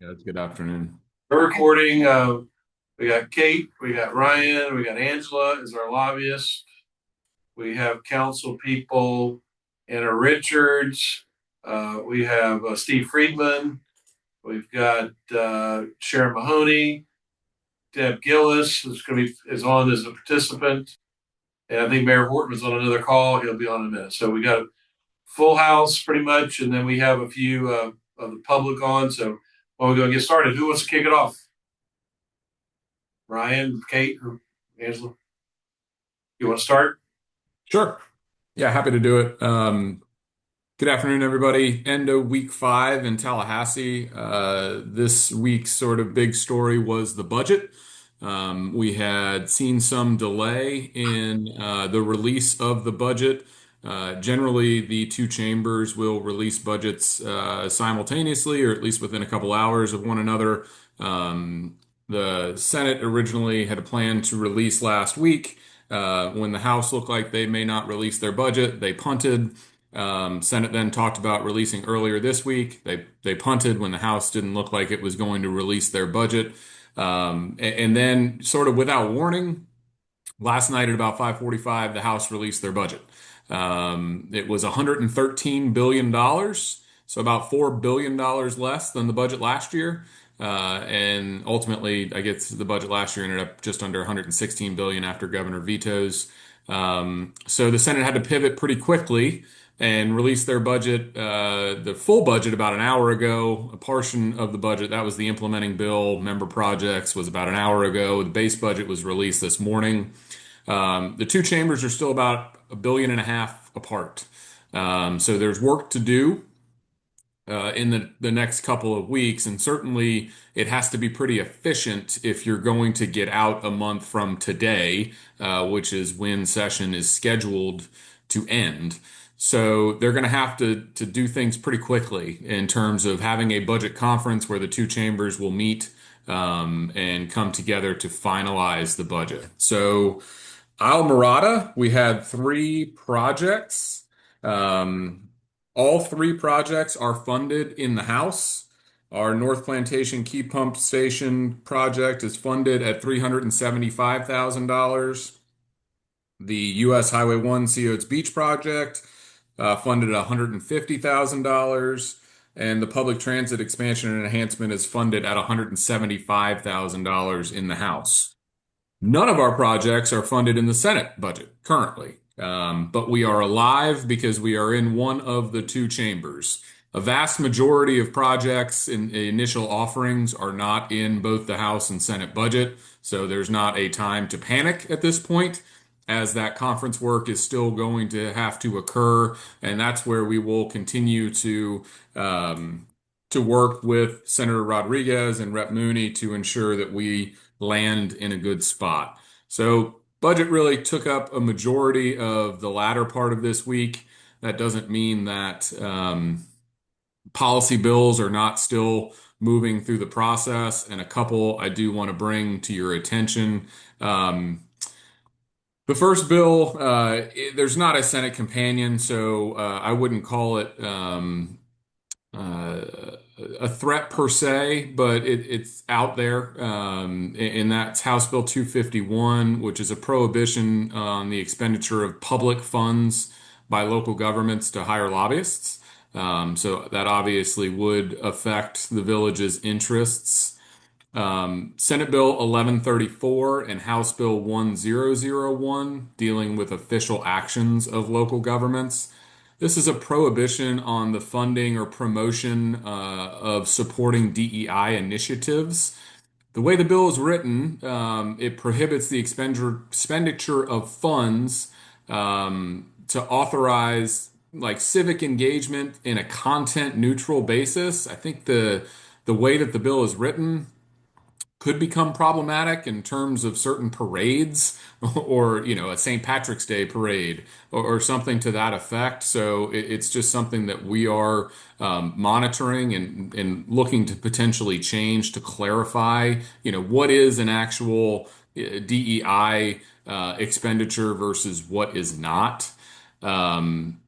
Yeah, it's good afternoon. We're recording. We got Kate, we got Ryan, we got Angela as our lobbyist. We have council people, Anna Richards. We have Steve Friedman. We've got Sharon Mahoney. Deb Gillis is on as a participant, and I think Mayor Horton is on another call. He'll be on in a minute. So we got a full house pretty much, and then we have a few of the public on. So while we're going to get started, who wants to kick it off? Ryan, Kate, or Angela? You want to start? Sure. Yeah, happy to do it. Good afternoon, everybody. End of week five in Tallahassee. This week's sort of big story was the budget. We had seen some delay in the release of the budget. Generally, the two chambers will release budgets simultaneously, or at least within a couple hours of one another. The Senate originally had a plan to release last week. When the House looked like they may not release their budget, they punted. Senate then talked about releasing earlier this week. They punted when the House didn't look like it was going to release their budget. And then, sort of without warning, last night at about 5:45, the House released their budget. It was $113 billion, so about $4 billion less than the budget last year. And ultimately, I guess the budget last year ended up just under 116 billion after governor vetoes. So the Senate had to pivot pretty quickly and release their budget, the full budget, about an hour ago. A portion of the budget, that was the implementing bill, member projects, was about an hour ago. The base budget was released this morning. The two chambers are still about $1.5 billion apart. So there's work to do in the next couple of weeks, and certainly it has to be pretty efficient if you're going to get out a month from today, which is when session is scheduled to end. So they're going to have to do things pretty quickly in terms of having a budget conference where the two chambers will meet and come together to finalize the budget. So Al Murata, we had three projects. Um, all three projects are funded in the House. Our North Plantation Key Pump Station project is funded at $375,000. The U.S. Highway 1 Sea Beach project funded at $150,000. And the public transit expansion and enhancement is funded at $175,000 in the House. None of our projects are funded in the Senate budget currently, but we are alive because we are in one of the two chambers. A vast majority of projects in initial offerings are not in both the House and Senate budget, so there's not a time to panic at this point, as that conference work is still going to have to occur, and that's where we will continue to work with Senator Rodriguez and Rep. Mooney to ensure that we land in a good spot. So, budget really took up a majority of the latter part of this week. That doesn't mean that policy bills are not still moving through the process, and a couple I do want to bring to your attention. Um, the first bill, there's not a Senate companion, so I wouldn't call it uh, a threat per se, but it's out there. And that's House Bill 251, which is a prohibition on the expenditure of public funds by local governments to hire lobbyists. So that obviously would affect the village's interests. Senate Bill 1134 and House Bill 1001 dealing with official actions of local governments. This is a prohibition on the funding or promotion of supporting DEI initiatives. The way the bill is written, it prohibits the expenditure of funds to authorize like civic engagement in a content neutral basis. I think the way that the bill is written could become problematic in terms of certain parades or a St. Patrick's Day parade or something to that effect. So it's just something that we are monitoring and looking to potentially change to clarify, what is an actual DEI expenditure versus what is not. Um,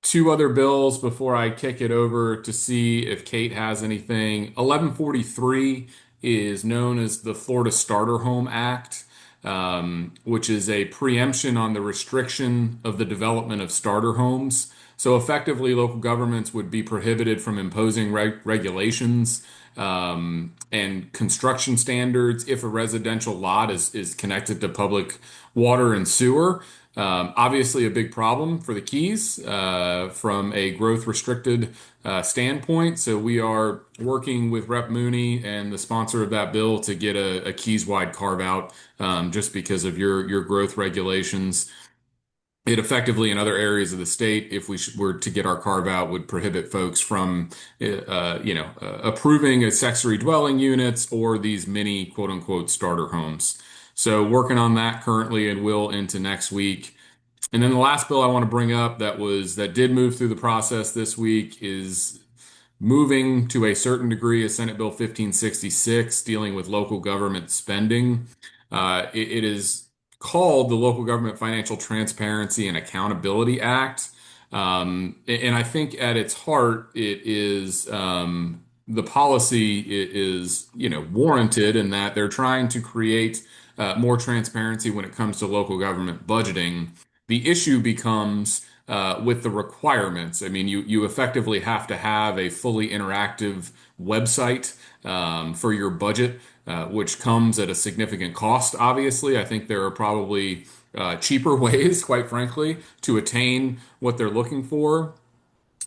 two other bills before I kick it over to see if Kate has anything. 1143 is known as the Florida Starter Home Act, which is a preemption on the restriction of the development of starter homes. So effectively, local governments would be prohibited from imposing regulations and construction standards if a residential lot is connected to public water and sewer. Obviously, a big problem for the Keys from a growth restricted standpoint. So we are working with Rep. Mooney and the sponsor of that bill to get a Keys wide carve out just because of your growth regulations. It effectively, in other areas of the state, if we were to get our carve out, would prohibit folks from, approving accessory dwelling units or these mini quote unquote starter homes. So working on that currently and will into next week. And then the last bill I want to bring up that did move through the process this week is moving to a certain degree is Senate Bill 1566 dealing with local government spending. It is called the Local Government Financial Transparency and Accountability Act. And I think at its heart, it is the policy is warranted in that they're trying to create more transparency when it comes to local government budgeting. The issue becomes with the requirements. I mean, you effectively have to have a fully interactive website for your budget, which comes at a significant cost, obviously. I think there are probably cheaper ways, quite frankly, to attain what they're looking for.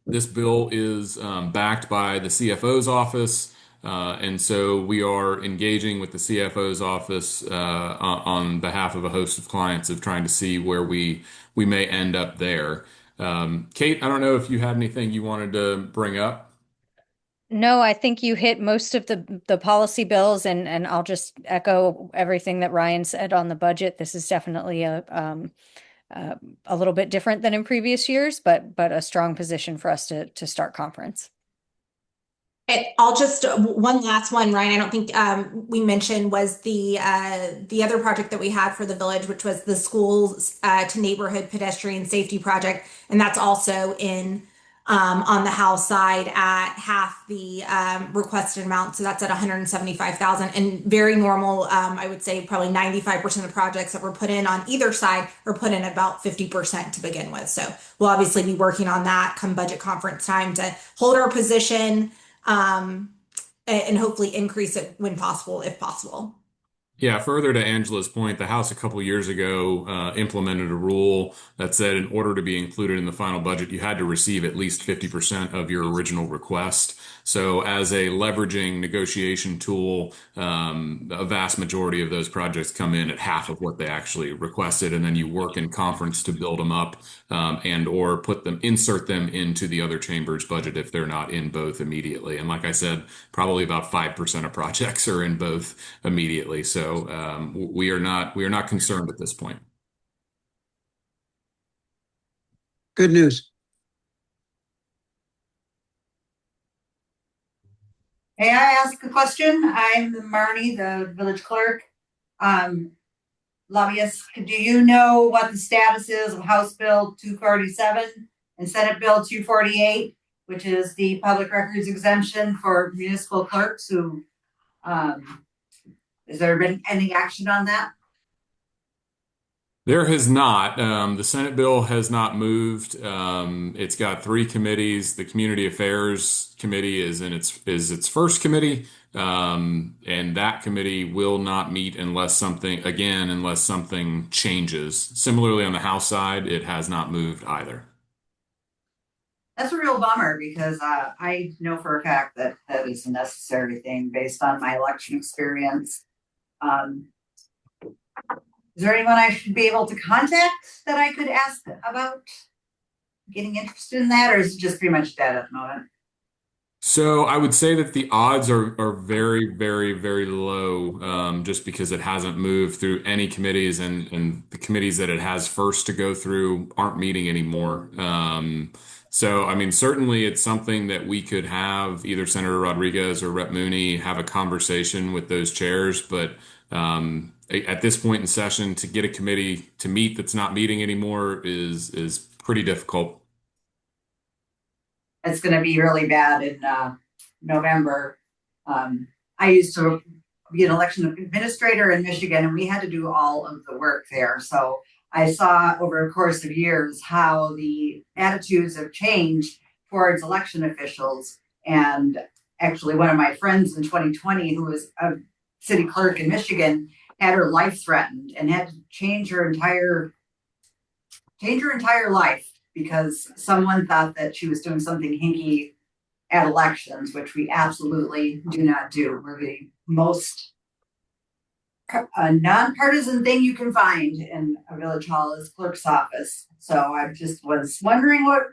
This bill is backed by the CFO's office. And so we are engaging with the CFO's office on behalf of a host of clients of trying to see where we may end up there. Kate, I don't know if you had anything you wanted to bring up. No, I think you hit most of the policy bills, and I'll just echo everything that Ryan said on the budget. This is definitely a little bit different than in previous years, but a strong position for us to start conference. I'll just one last one, Ryan. I don't think we mentioned was the other project that we had for the village, which was the schools to neighborhood pedestrian safety project, and that's also in on the House side at half the requested amount. So that's at 175,000 and very normal. I would say probably 95% of projects that were put in on either side are put in about 50% to begin with. So we'll obviously be working on that come budget conference time to hold our position and hopefully increase it when possible, if possible. Yeah, further to Angela's point, the House a couple years ago implemented a rule that said in order to be included in the final budget, you had to receive at least 50% of your original request. So, as a leveraging negotiation tool, a vast majority of those projects come in at half of what they actually requested, and then you work in conference to build them up and or insert them into the other chamber's budget if they're not in both immediately. And like I said, probably about 5% of projects are in both immediately. So we are not concerned at this point. Good news. May I ask a question? I'm Marnie, the village clerk. Lobbyist, do you know what the status is of House Bill 247 and Senate Bill 248, which is the public records exemption for municipal clerks who, has there been any action on that? There has not. The Senate bill has not moved. It's got three committees. The Community Affairs Committee is its first committee, and that committee will not meet unless something changes. Similarly, on the House side, it has not moved either. That's a real bummer because I know for a fact that that is a necessary thing based on my election experience. Is there anyone I should be able to contact that I could ask about getting interested in that, or is it just pretty much dead at the moment? So I would say that the odds are very, very, very low, just because it hasn't moved through any committees, and the committees that it has first to go through aren't meeting anymore. So, I mean, certainly it's something that we could have either Senator Rodriguez or Rep. Mooney have a conversation with those chairs, but at this point in session, to get a committee to meet that's not meeting anymore is pretty difficult. it's going to be really bad in November. I used to be an election administrator in Michigan, and we had to do all of the work there. So I saw over the course of years how the attitudes have changed towards election officials. And actually, one of my friends in 2020, who was a city clerk in Michigan, had her life threatened and had to change her entire life because someone thought that she was doing something hinky at elections, which we absolutely do not do. We're the most nonpartisan thing you can find in a village hall is clerk's office. So I just was wondering what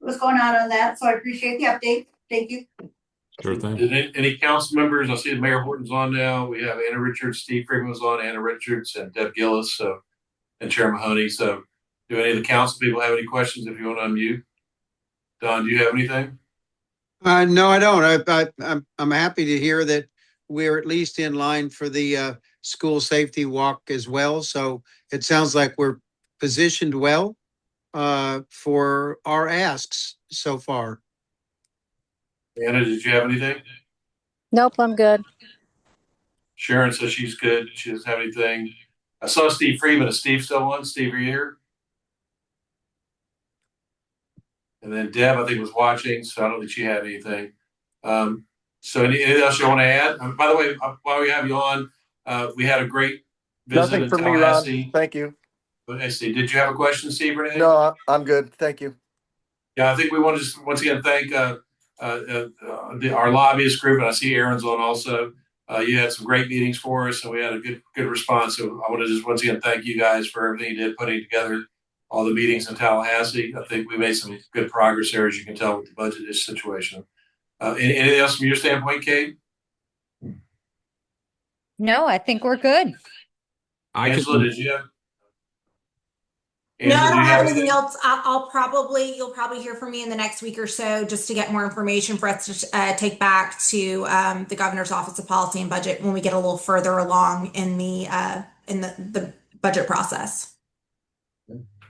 was going on that. So I appreciate the update. Thank you. Sure thing. Any council members? I see Mayor Horton's on now. We have Anna Richards, Steve Freeman was on, Anna Richards, and Deb Gillis, and Chair Mahoney. So, do any of the council people have any questions? If you want to unmute, Don, do you have anything? No, I don't. I'm happy to hear that we're at least in line for the school safety walk as well. So it sounds like we're positioned well for our asks so far. Anna, did you have anything? Nope, I'm good. Sharon says she's good. She doesn't have anything. I saw Steve Freeman. Is Steve still on? Steve, are you here? And then Deb, I think, was watching, so I don't think she had anything. So anything else you want to add? By the way, while we have you on, we had a great visit Nothing in for me, Ron. Tallahassee. Thank you. I see. Did you have a question, Steve, or anything? No, I'm good. Thank you. Yeah, I think we want to just once again thank our lobbyist group, and I see Aaron's on also. You had some great meetings for us, and we had a good response. So I want to just once again thank you guys for everything you did putting together all the meetings in Tallahassee. I think we made some good progress there, as you can tell with the budget situation. Anything else from your standpoint, Kate? No, I think we're good. Angela, did you have? No, I Angela, do don't you have have anything else. You'll probably hear from me in the next week or so just to get more information for us to take back to the governor's office of policy and budget when we get a little further along in the budget process.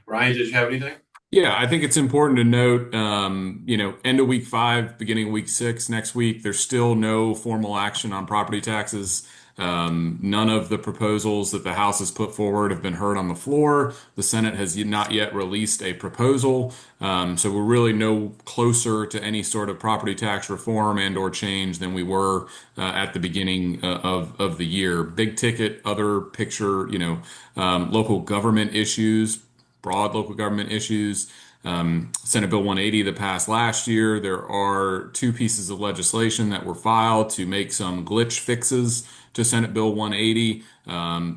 Ryan, did you have anything? Yeah, I think it's important to note, end of week 5, beginning of week 6 next week, there's still no formal action on property taxes. None of the proposals that the House has put forward have been heard on the floor. The Senate has not yet released a proposal. So we're really no closer to any sort of property tax reform and or change than we were at the beginning of the year. Big ticket, other picture, local government issues, broad local government issues. Senate Bill 180 that passed last year. There are 2 pieces of legislation that were filed to make some glitch fixes to Senate Bill 180,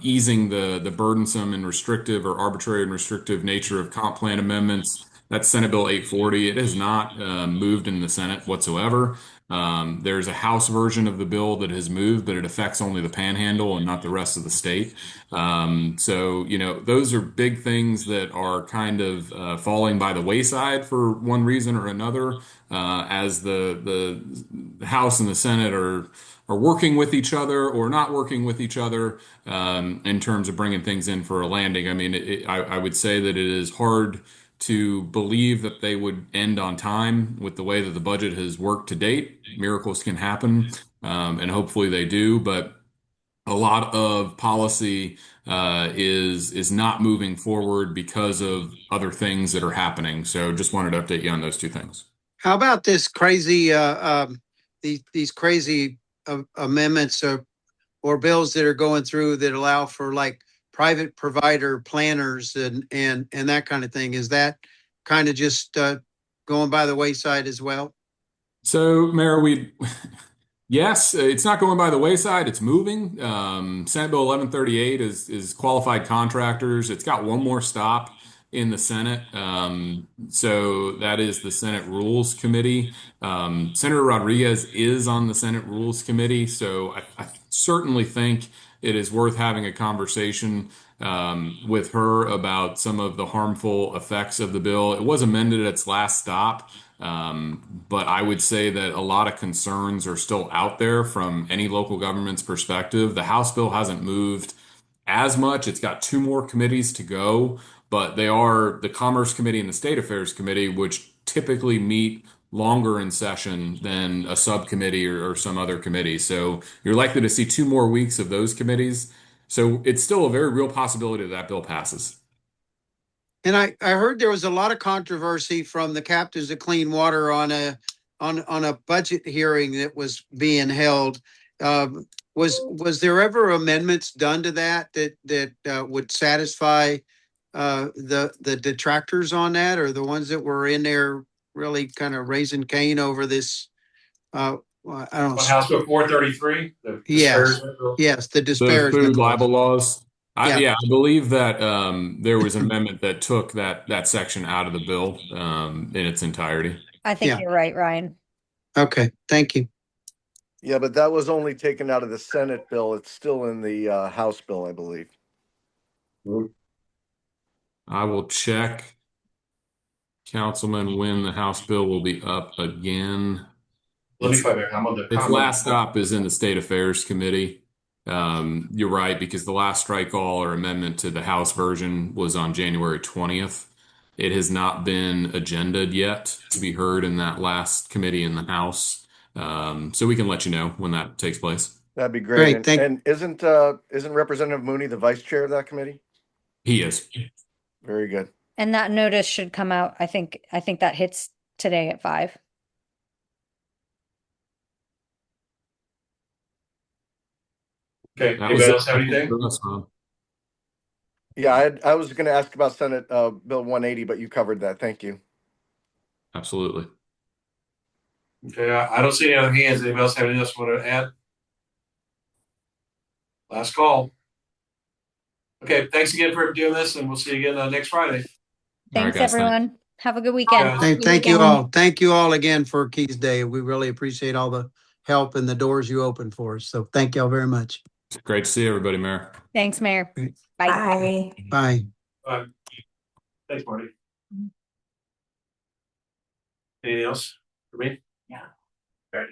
easing the burdensome and restrictive or arbitrary and restrictive nature of comp plan amendments. That's Senate Bill 840. It has not moved in the Senate whatsoever. There's a House version of the bill that has moved, but it affects only the Panhandle and not the rest of the state. So, those are big things that are kind of falling by the wayside for one reason or another, as the House and the Senate are working with each other or not working with each other in terms of bringing things in for a landing. I mean, I would say that it is hard to believe that they would end on time with the way that the budget has worked to date. Miracles can happen, and hopefully they do, but a lot of policy is not moving forward because of other things that are happening. So just wanted to update you on those 2 things. How about this crazy, these crazy amendments or bills that are going through that allow for like private provider planners and that kind of thing? Is that kind of just going by the wayside as well? So, Mayor, yes, it's not going by the wayside. It's moving. Senate Bill 1138 is qualified contractors. It's got one more stop in the Senate. So that is the Senate Rules Committee. Senator Rodriguez is on the Senate Rules Committee. So I certainly think it is worth having a conversation with her about some of the harmful effects of the bill. It was amended at its last stop. But I would say that a lot of concerns are still out there from any local government's perspective. The House bill hasn't moved as much. It's got 2 more committees to go, but they are the Commerce Committee and the State Affairs Committee, which typically meet longer in session than a subcommittee or some other committee. So you're likely to see 2 more weeks of those committees. So it's still a very real possibility that that bill passes. And I heard there was a lot of controversy from the Captains of Clean Water on a budget hearing that was being held. Was there ever amendments done to that would satisfy the detractors on that, or the ones that were in there really kind of raising Cain over this? I don't On know. House Bill 433, the Yes, disparagement bill. yes, the The disparagement food laws. libel laws. Yeah. Yeah, I believe that there was an amendment that took that section out of the bill in its entirety. I think Yeah. you're right, Ryan. Okay, thank you. Yeah, but that was only taken out of the Senate bill. It's still in the House bill, I believe. I will check, Councilman, when the House bill will be up again. Let me find out. I'm on the Its last stop is in the State Affairs Committee. You're right, because the last strike all or amendment to the House version was on January 20th. It has not been agended yet to be heard in that last committee in the House. So we can let you know when that takes place. That'd be great. Great, And isn't Representative Mooney the vice chair of that committee? He is. Very good. And that notice should come out. I think that hits today at 5. Okay. That was Anybody it. else have anything? For us, Rob. Yeah, I was going to ask about Senate Bill 180, but you covered that. Thank you. Absolutely. Okay. I don't see any other hands. Anybody else have anything else want to add? Last call. Okay. Thanks again for doing this, and we'll see you again next Friday. All right, Thanks, guys, everyone. Have a good weekend. Bye. Thank you all. Thank you all again for Keys Day. We really appreciate all the help and the doors you open for us. So thank y'all very much. It's great to see everybody, Mayor. Thanks, Mayor. Bye. Bye. Bye. Thanks, Marty. Anything else for me? Yeah. All right.